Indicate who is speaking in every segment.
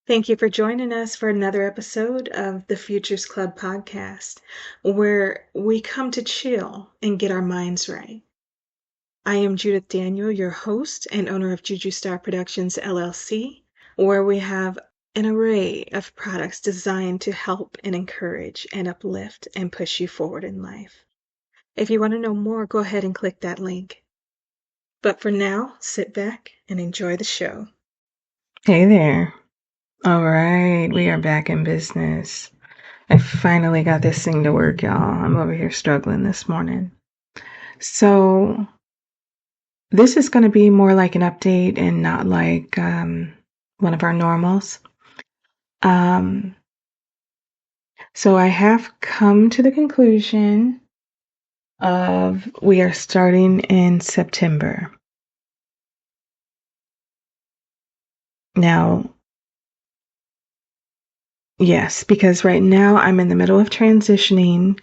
Speaker 1: Thank you for joining us for another episode of the Futures Club podcast, where we come to chill and get our minds right. I am Judith Daniel, your host and owner of Juju Star Productions LLC, where we have an array of products designed to help and encourage and uplift and push you forward in life. If you want to know more, go ahead and click that link. But for now, sit back and enjoy the show.
Speaker 2: Hey there. All right, we are back in business. I finally got this thing to work, y'all. I'm over here struggling this morning. So this is going to be more like an update and not like one of our normals. So I have come to the conclusion of we are starting in September. Now, yes, because right now I'm in the middle of transitioning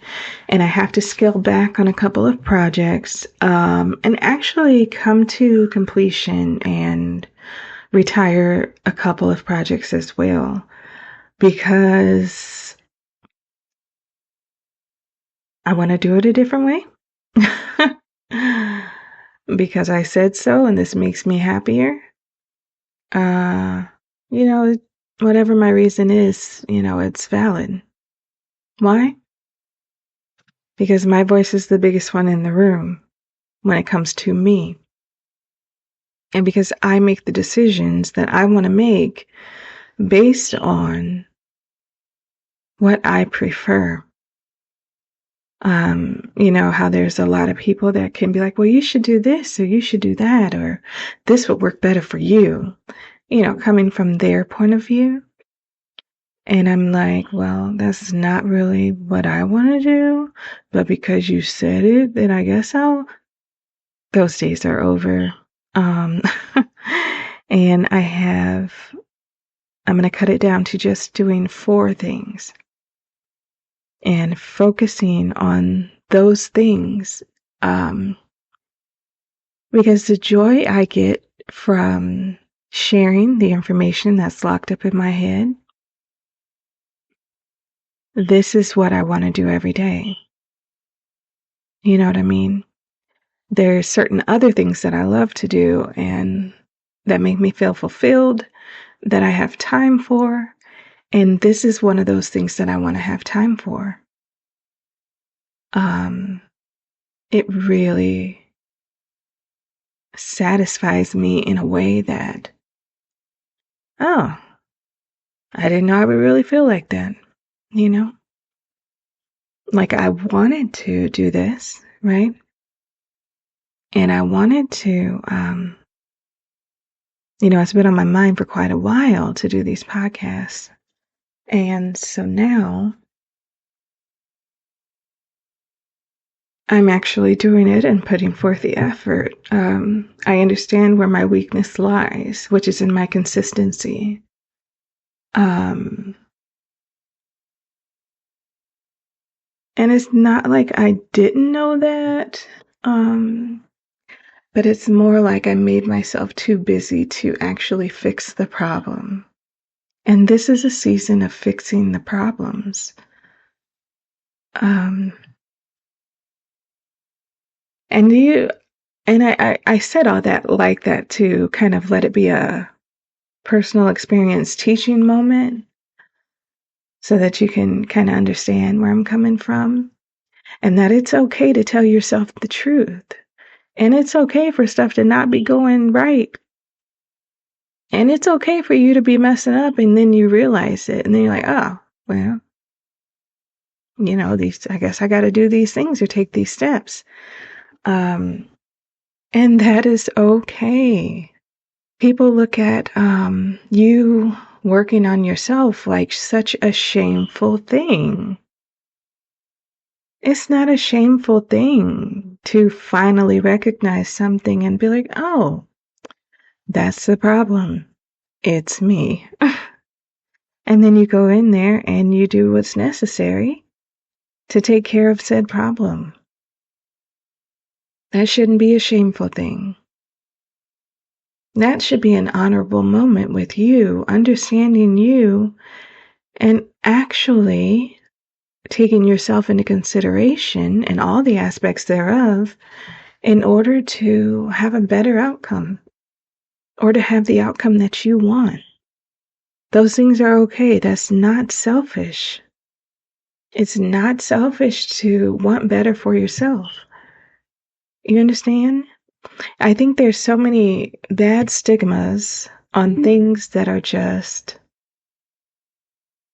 Speaker 2: and I have to scale back on a couple of projects and actually come to completion and retire a couple of projects as well because I want to do it a different way. Because I said so and this makes me happier. You know, whatever my reason is, it's valid. Why? Because my voice is the biggest one in the room when it comes to me. And because I make the decisions that I want to make based on what I prefer. You know, how there's a lot of people that can be like, well, you should do this or you should do that, or this would work better for you, coming from their point of view. And I'm like, well, that's not really what I want to do, but because you said it, then I guess those days are over. And I'm going to cut it down to just doing 4 things and focusing on those things. Because the joy I get from sharing the information that's locked up in my head, this is what I want to do every day. You know what I mean? There's certain other things that I love to do and that make me feel fulfilled, that I have time for. And this is one of those things that I want to have time for. It really satisfies me in a way that, oh, I didn't know I would really feel like that, Like I wanted to do this, right? And I wanted to, it's been on my mind for quite a while to do these podcasts. And so now I'm actually doing it and putting forth the effort. I understand where my weakness lies, which is in my consistency. And it's not like I didn't know that, but it's more like I made myself too busy to actually fix the problem. And this is a season of fixing the problems. I said all that like that to kind of let it be a personal experience teaching moment so that you can kind of understand where I'm coming from and that it's okay to tell yourself the truth. And it's okay for stuff to not be going right. And it's okay for you to be messing up and then you realize it and then you're like, oh, well, I guess I got to do these things or take these steps. And that is okay. People look at you working on yourself like such a shameful thing. It's not a shameful thing to finally recognize something and be like, oh, that's the problem. It's me. And then you go in there and you do what's necessary to take care of said problem. That shouldn't be a shameful thing. That should be an honorable moment with you, understanding you, and actually taking yourself into consideration and all the aspects thereof in order to have a better outcome or to have the outcome that you want. Those things are okay. That's not selfish. It's not selfish to want better for yourself. You understand? I think there's so many bad stigmas on things that are just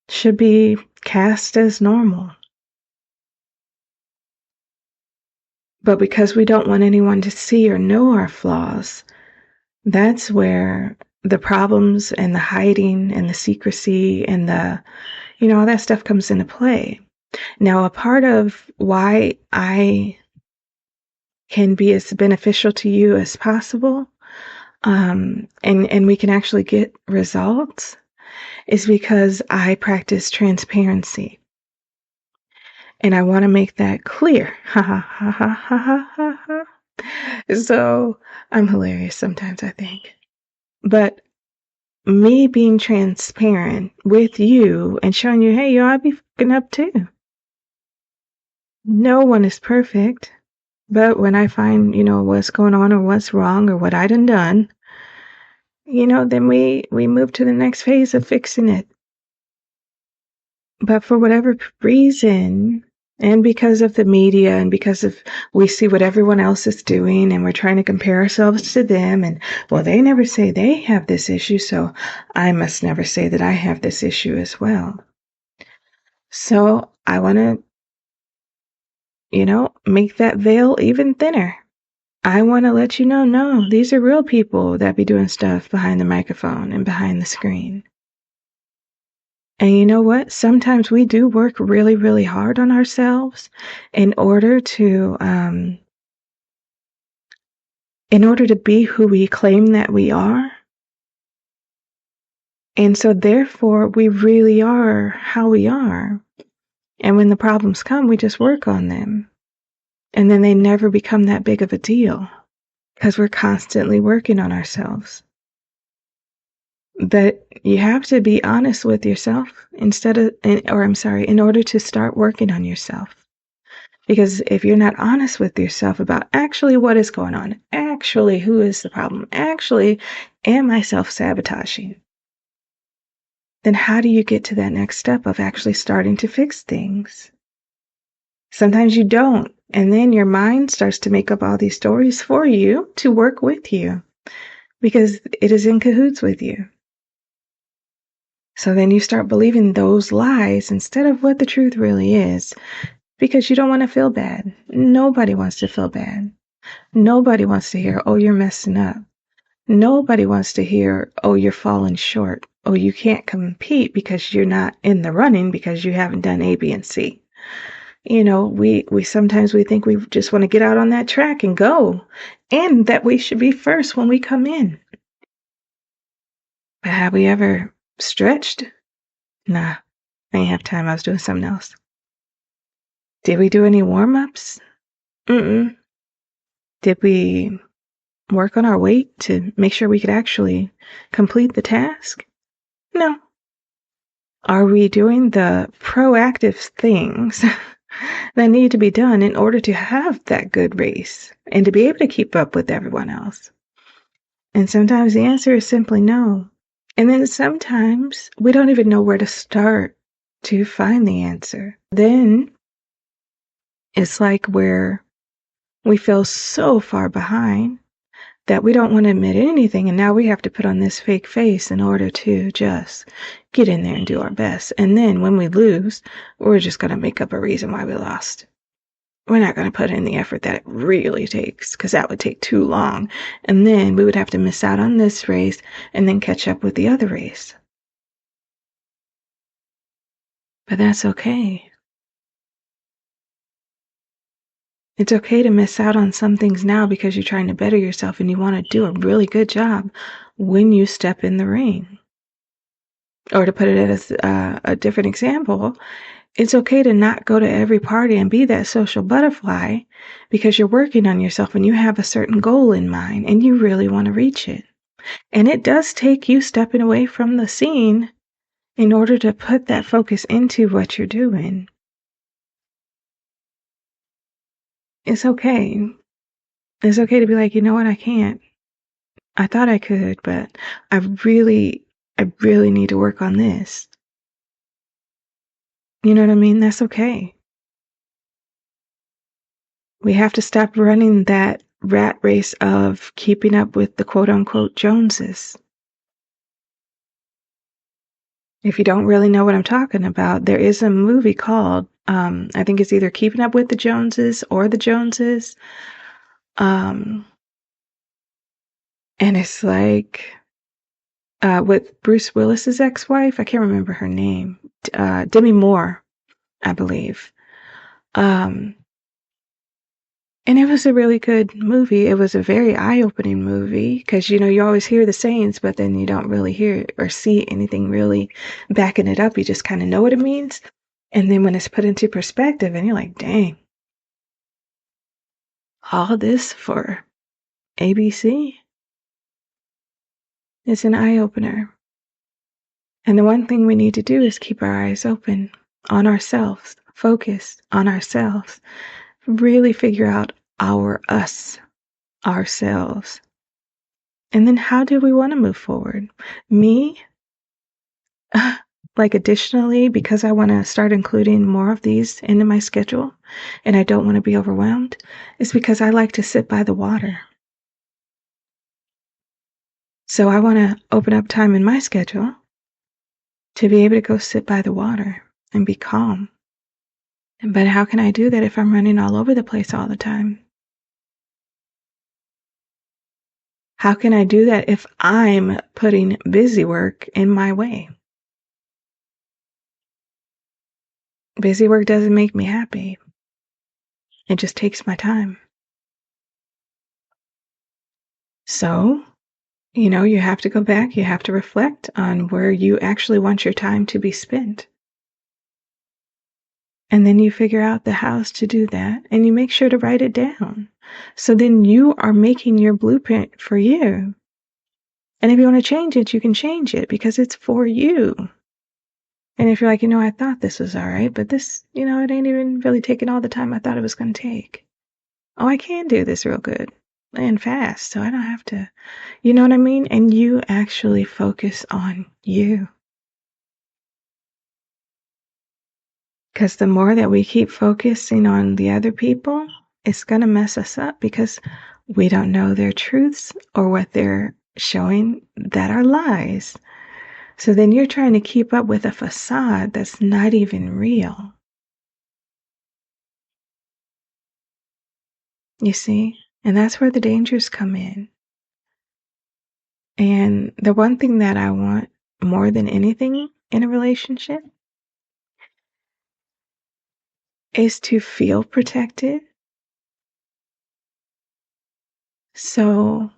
Speaker 2: should be cast as normal. But because we don't want anyone to see or know our flaws, that's where the problems and the hiding and the secrecy and the, all that stuff comes into play. Now, a part of why I can be as beneficial to you as possible, and we can actually get results, is because I practice transparency. And I want to make that clear. Ha ha ha ha ha ha ha. So I'm hilarious sometimes, I think. But me being transparent with you and showing you, hey, I be fucking up too. No one is perfect. But when I find, what's going on or what's wrong or what I done, then we move to the next phase of fixing it. But for whatever reason, and because of the media and because of we see what everyone else is doing and we're trying to compare ourselves to them, and well, they never say they have this issue, so I must never say that I have this issue as well. So I want to, make that veil even thinner. I want to let you know, no, these are real people that be doing stuff behind the microphone and behind the screen. And you know what? Sometimes we do work really, really hard on ourselves in order to be who we claim that we are. And so therefore, we really are how we are. And when the problems come, we just work on them. And then they never become that big of a deal because we're constantly working on ourselves. But you have to be honest with yourself in order to start working on yourself. Because if you're not honest with yourself about actually what is going on, actually who is the problem, actually am I self-sabotaging, then how do you get to that next step of actually starting to fix things? Sometimes you don't. And then your mind starts to make up all these stories for you to work with you because it is in cahoots with you. So then you start believing those lies instead of what the truth really is because you don't want to feel bad. Nobody wants to feel bad. Nobody wants to hear, oh, you're messing up. Nobody wants to hear, oh, you're falling short. Oh, you can't compete because you're not in the running because you haven't done A, B, and C. We sometimes we think we just want to get out on that track and go, and that we should be first when we come in. But have we ever stretched? Nah, I ain't have time. I was doing something else. Did we do any warm-ups? Mm-mm. Did we work on our weight to make sure we could actually complete the task? No. Are we doing the proactive things that need to be done in order to have that good race and to be able to keep up with everyone else? And sometimes the answer is simply no. And then sometimes we don't even know where to start to find the answer. Then it's like where we feel so far behind that we don't want to admit anything, and now we have to put on this fake face in order to just get in there and do our best. And then when we lose, we're just going to make up a reason why we lost. We're not going to put in the effort that it really takes because that would take too long. And then we would have to miss out on this race and then catch up with the other race. But that's okay. It's okay to miss out on some things now because you're trying to better yourself and you want to do a really good job when you step in the ring. Or to put it as a different example, it's okay to not go to every party and be that social butterfly because you're working on yourself and you have a certain goal in mind and you really want to reach it. And it does take you stepping away from the scene in order to put that focus into what you're doing. It's okay. It's okay to be like, you know what, I can't. I thought I could, but I really need to work on this. You know what I mean? That's okay. We have to stop running that rat race of keeping up with the quote unquote Joneses. If you don't really know what I'm talking about, there is a movie called, I think it's either Keeping Up with the Joneses or The Joneses. And it's like with Bruce Willis's ex-wife. I can't remember her name. Demi Moore, I believe. And it was a really good movie. It was a very eye-opening movie because, you know, you always hear the sayings, but then you don't really hear or see anything really backing it up. You just kind of know what it means. And then when it's put into perspective and you're like, dang, all this for ABC? It's an eye-opener. And the one thing we need to do is keep our eyes open on ourselves, focus on ourselves, really figure out our us, ourselves. And then how do we want to move forward? Me, like additionally, because I want to start including more of these into my schedule and I don't want to be overwhelmed, is because I like to sit by the water. So I want to open up time in my schedule to be able to go sit by the water and be calm. But how can I do that if I'm running all over the place all the time? How can I do that if I'm putting busy work in my way? Busy work doesn't make me happy. It just takes my time. So, you know, you have to go back, you have to reflect on where you actually want your time to be spent. And then you figure out the hows to do that, and you make sure to write it down. So then you are making your blueprint for you. And if you want to change it, you can change it because it's for you. And if you're like, you know, I thought this was all right, but this, you know, it ain't even really taking all the time I thought it was going to take. Oh, I can do this real good and fast, so I don't have to, you know what I mean? And you actually focus on you. Because the more that we keep focusing on the other people, it's going to mess us up because we don't know their truths or what they're showing that are lies. So then you're trying to keep up with a facade that's not even real. You see? And that's where the dangers come in. And the one thing that I want more than anything in a relationship is to feel protected. So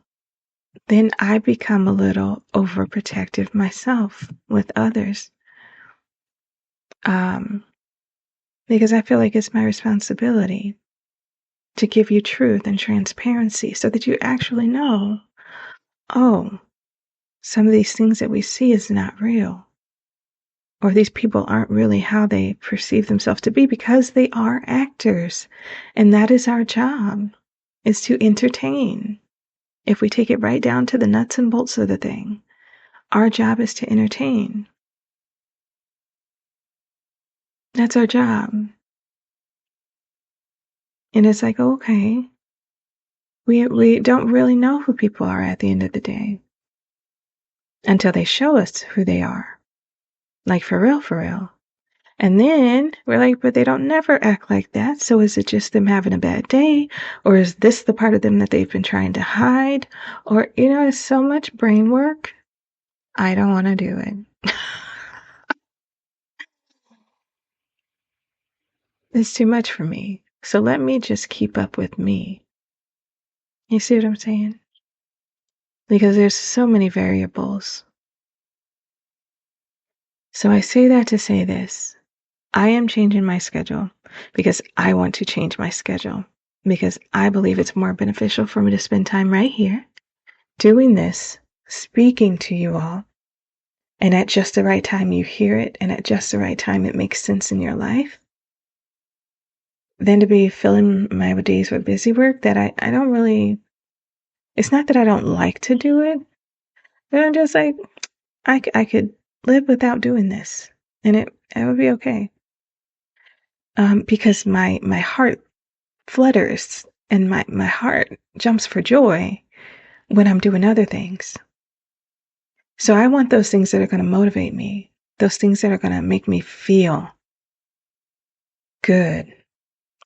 Speaker 2: then I become a little overprotective myself with others. Because I feel like it's my responsibility to give you truth and transparency so that you actually know, oh, some of these things that we see is not real. Or these people aren't really how they perceive themselves to be because they are actors. And that is our job, is to entertain. If we take it right down to the nuts and bolts of the thing, our job is to entertain. That's our job. And it's like, okay, we don't really know who people are at the end of the day until they show us who they are. Like for real, for real. And then we're like, but they don't never act like that. So is it just them having a bad day? Or is this the part of them that they've been trying to hide? Or, you know, it's so much brain work. I don't want to do it. It's too much for me. So let me just keep up with me. You see what I'm saying? Because there's so many variables. So I say that to say this. I am changing my schedule because I want to change my schedule. Because I believe it's more beneficial for me to spend time right here doing this speaking to you all, and at just the right time you hear it, and at just the right time it makes sense in your life, than to be filling my days with busy work that I don't really, it's not that I don't like to do it, but I'm just like, I could live without doing this, and it would be okay. Because my heart flutters and my heart jumps for joy when I'm doing other things. So I want those things that are going to motivate me, those things that are going to make me feel good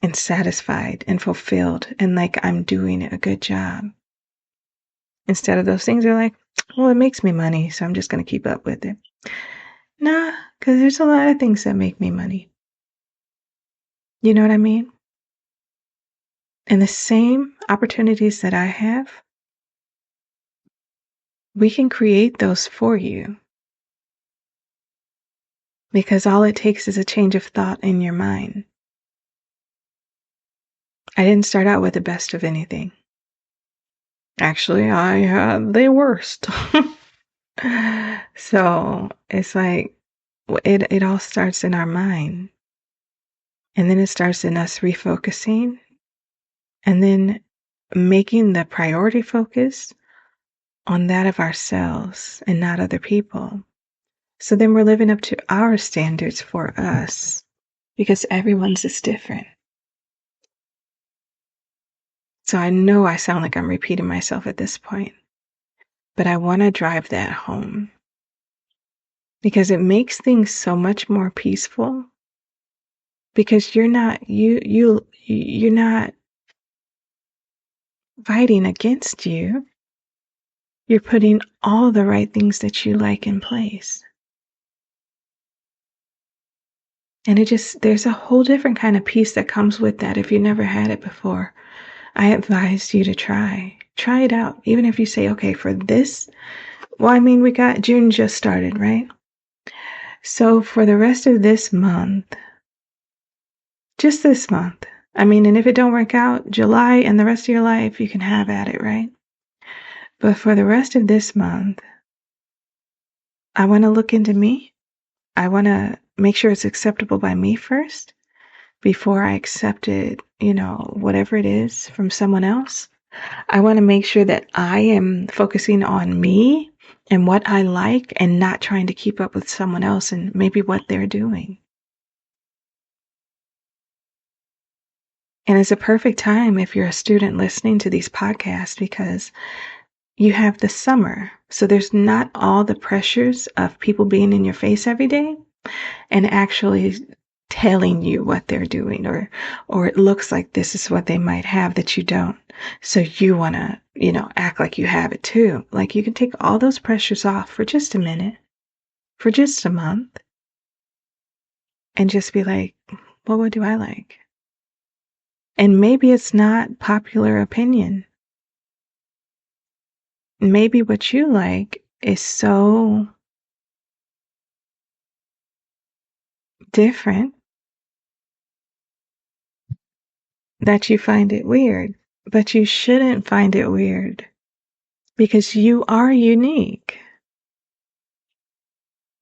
Speaker 2: and satisfied and fulfilled and like I'm doing a good job. Instead of those things are like, well, it makes me money, so I'm just going to keep up with it. Nah, because there's a lot of things that make me money. You know what I mean? And the same opportunities that I have, we can create those for you. Because all it takes is a change of thought in your mind. I didn't start out with the best of anything. Actually, I had the worst. So it's like it all starts in our mind. And then it starts in us refocusing and then making the priority focus on that of ourselves and not other people. So then we're living up to our standards for us because everyone's is different. So I know I sound like I'm repeating myself at this point, but I want to drive that home because it makes things so much more peaceful because you're not fighting against you. You're putting all the right things that you like in place. And there's a whole different kind of peace that comes with that if you never had it before. I advise you to try it out. Even if you say, okay, for this, well, I mean, we got June just started, right? So for the rest of this month, just this month, I mean, and if it don't work out, July and the rest of your life, you can have at it, right? But for the rest of this month, I want to look into me. I want to make sure it's acceptable by me first before I accept it, whatever it is from someone else. I want to make sure that I am focusing on me and what I like and not trying to keep up with someone else and maybe what they're doing. And it's a perfect time if you're a student listening to these podcasts because you have the summer. So there's not all the pressures of people being in your face every day and actually telling you what they're doing or it looks like this is what they might have that you don't. So you want to, act like you have it too. Like you can take all those pressures off for just a minute, for just a month, and just be like, well, what do I like? And maybe it's not popular opinion. Maybe what you like is so different that you find it weird. But you shouldn't find it weird because you are unique.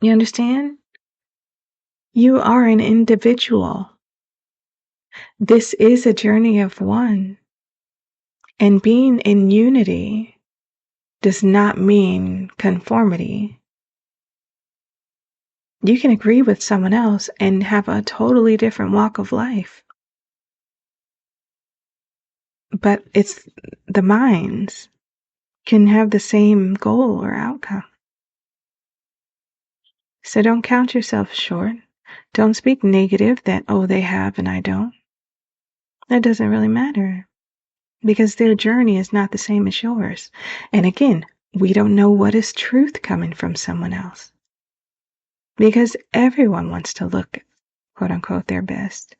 Speaker 2: You understand? You are an individual. This is a journey of one. And being in unity does not mean conformity. You can agree with someone else and have a totally different walk of life. But it's the minds can have the same goal or outcome. So don't count yourself short. Don't speak negative that, oh, they have and I don't. That doesn't really matter because their journey is not the same as yours. And again, we don't know what is truth coming from someone else because everyone wants to look, quote unquote, their best.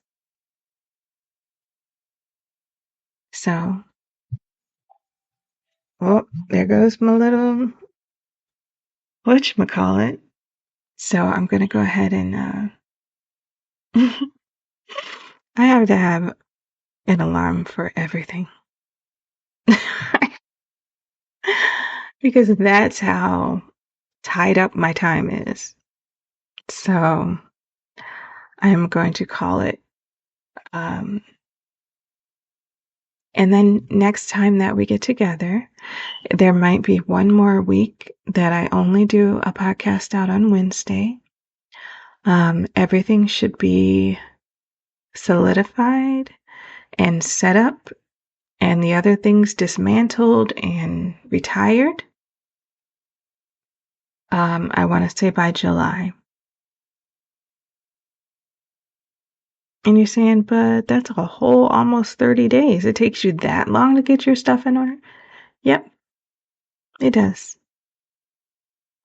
Speaker 2: So, well, there goes my little whatchamacallit. So I'm going to go ahead and I have to have an alarm for everything. because that's how tied up my time is. So I'm going to call it. And then next time that we get together, there might be one more week that I only do a podcast out on Wednesday. Everything should be solidified and set up, and the other things dismantled and retired. I want to say by July. And you're saying, but that's a whole almost 30 days. It takes you that long to get your stuff in order? Yep, it does.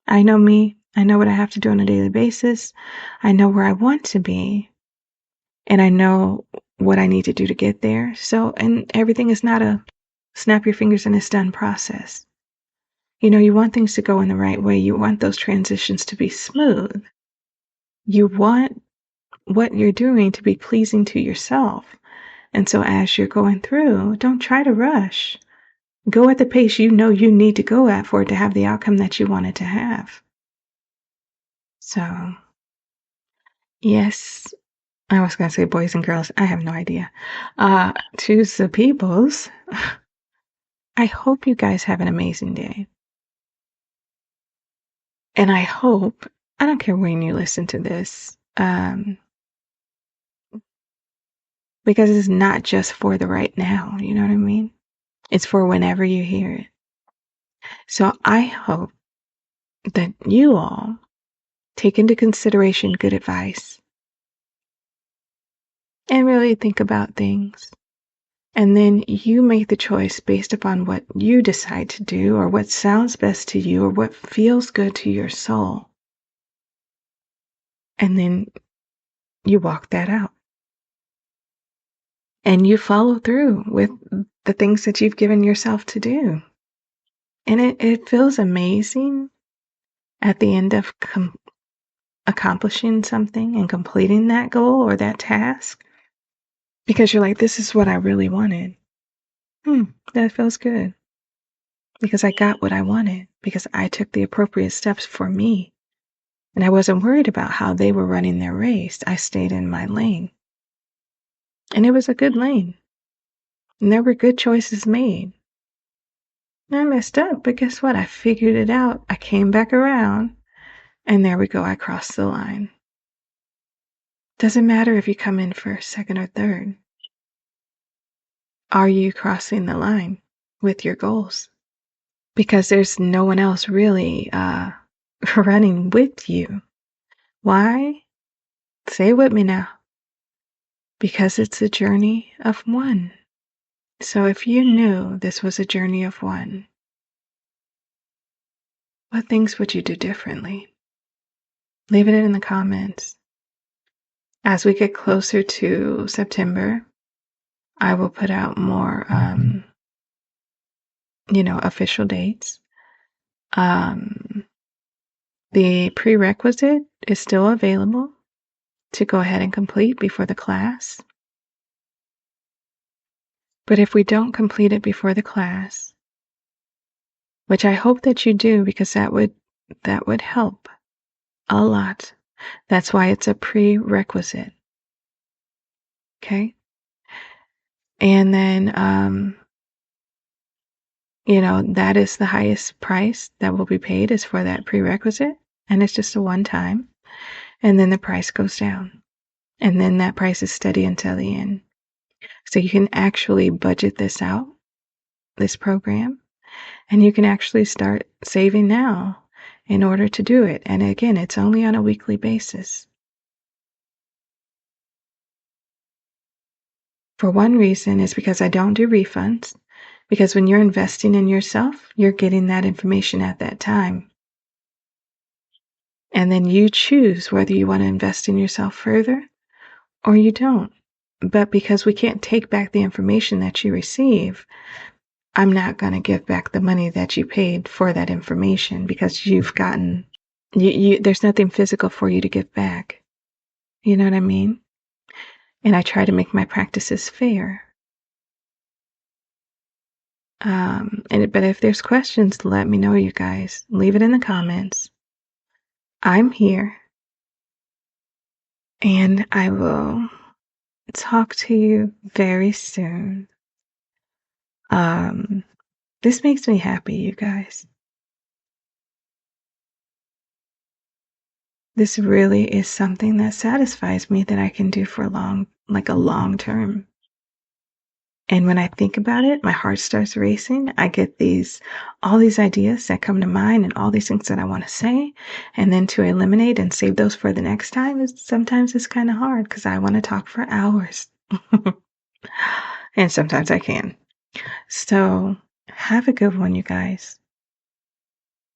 Speaker 2: I know me. I know what I have to do on a daily basis. I know where I want to be. And I know what I need to do to get there. So, and everything is not a snap your fingers and it's done process. You know, you want things to go in the right way. You want those transitions to be smooth. You want what you're doing to be pleasing to yourself. And so as you're going through, don't try to rush. Go at the pace you know you need to go at for it to have the outcome that you wanted to have. So, yes, I was going to say boys and girls. I have no idea. To the peoples, I hope you guys have an amazing day. And I hope, I don't care when you listen to this, because it's not just for the right now, you know what I mean? It's for whenever you hear it. So I hope that you all take into consideration good advice and really think about things. And then you make the choice based upon what you decide to do or what sounds best to you or what feels good to your soul. And then you walk that out. And you follow through with the things that you've given yourself to do. And it feels amazing at the end of accomplishing something and completing that goal or that task. Because you're like, this is what I really wanted. That feels good. Because I got what I wanted. Because I took the appropriate steps for me. And I wasn't worried about how they were running their race. I stayed in my lane. And it was a good lane. And there were good choices made. I messed up, but guess what? I figured it out. I came back around. And there we go. I crossed the line. Doesn't matter if you come in first, second, or third. Are you crossing the line with your goals? Because there's no one else really running with you. Why? Say it with me now. Because it's a journey of one. So if you knew this was a journey of one, what things would you do differently? Leave it in the comments. As we get closer to September, I will put out more, official dates. The prerequisite is still available to go ahead and complete before the class. But if we don't complete it before the class, which I hope that you do because that would help a lot. That's why it's a prerequisite. Okay? And then, that is the highest price that will be paid is for that prerequisite. And it's just a one time. And then the price goes down. And then that price is steady until the end. So you can actually budget this out, this program, and you can actually start saving now in order to do it. And again, it's only on a weekly basis. For one reason is because I don't do refunds. Because when you're investing in yourself, you're getting that information at that time. And then you choose whether you want to invest in yourself further or you don't. But because we can't take back the information that you receive, I'm not going to give back the money that you paid for that information because you've gotten, there's nothing physical for you to give back. You know what I mean? And I try to make my practices fair. But if there's questions, let me know, you guys. Leave it in the comments. I'm here. And I will talk to you very soon. This makes me happy, you guys. This really is something that satisfies me that I can do for a long term. And when I think about it, my heart starts racing. I get all these ideas that come to mind and all these things that I want to say. And then to eliminate and save those for the next time sometimes it's kind of hard because I want to talk for hours. And sometimes I can. So have a good one, you guys.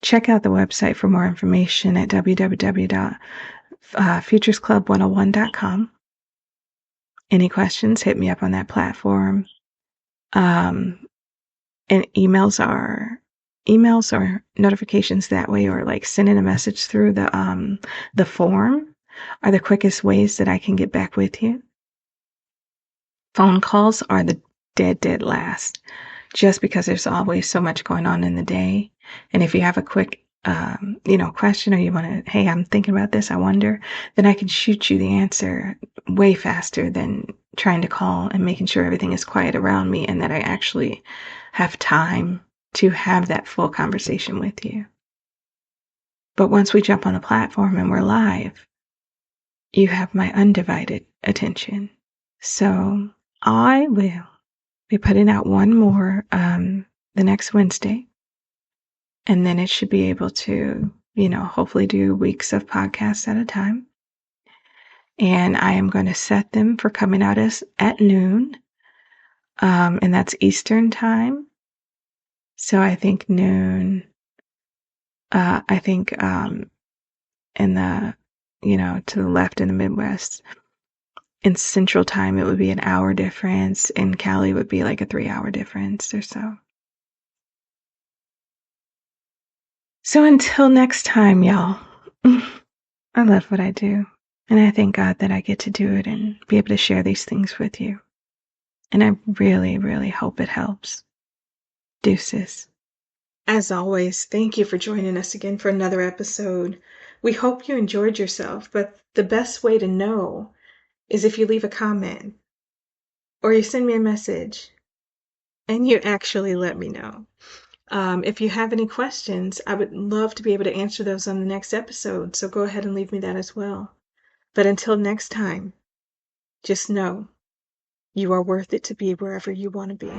Speaker 2: Check out the website for more information at www.futuresclub101.com. Any questions, hit me up on that platform. And emails or notifications that way, or like sending a message through the form are the quickest ways that I can get back with you. Phone calls are the dead last, just because there's always so much going on in the day. And if you have a quick question, or you want to, hey, I'm thinking about this, I wonder, then I can shoot you the answer way faster than trying to call and making sure everything is quiet around me and that I actually have time to have that full conversation with you. But once we jump on the platform and we're live, you have my undivided attention. So I will be putting out one more the next Wednesday. And then it should be able to, hopefully do weeks of podcasts at a time. And I am going to set them for coming out at noon. And that's Eastern time. So I think noon, in the, to the left in the Midwest. In Central time, it would be an hour difference. In Cali, would be like a 3-hour difference or so. So until next time, y'all, I love what I do. And I thank God that I get to do it and be able to share these things with you. And I really, really hope it helps. Deuces.
Speaker 1: As always, thank you for joining us again for another episode. We hope you enjoyed yourself, but the best way to know is if you leave a comment or you send me a message and you actually let me know. If you have any questions, I would love to be able to answer those on the next episode, so go ahead and leave me that as well. But until next time, just know you are worth it to be wherever you want to be.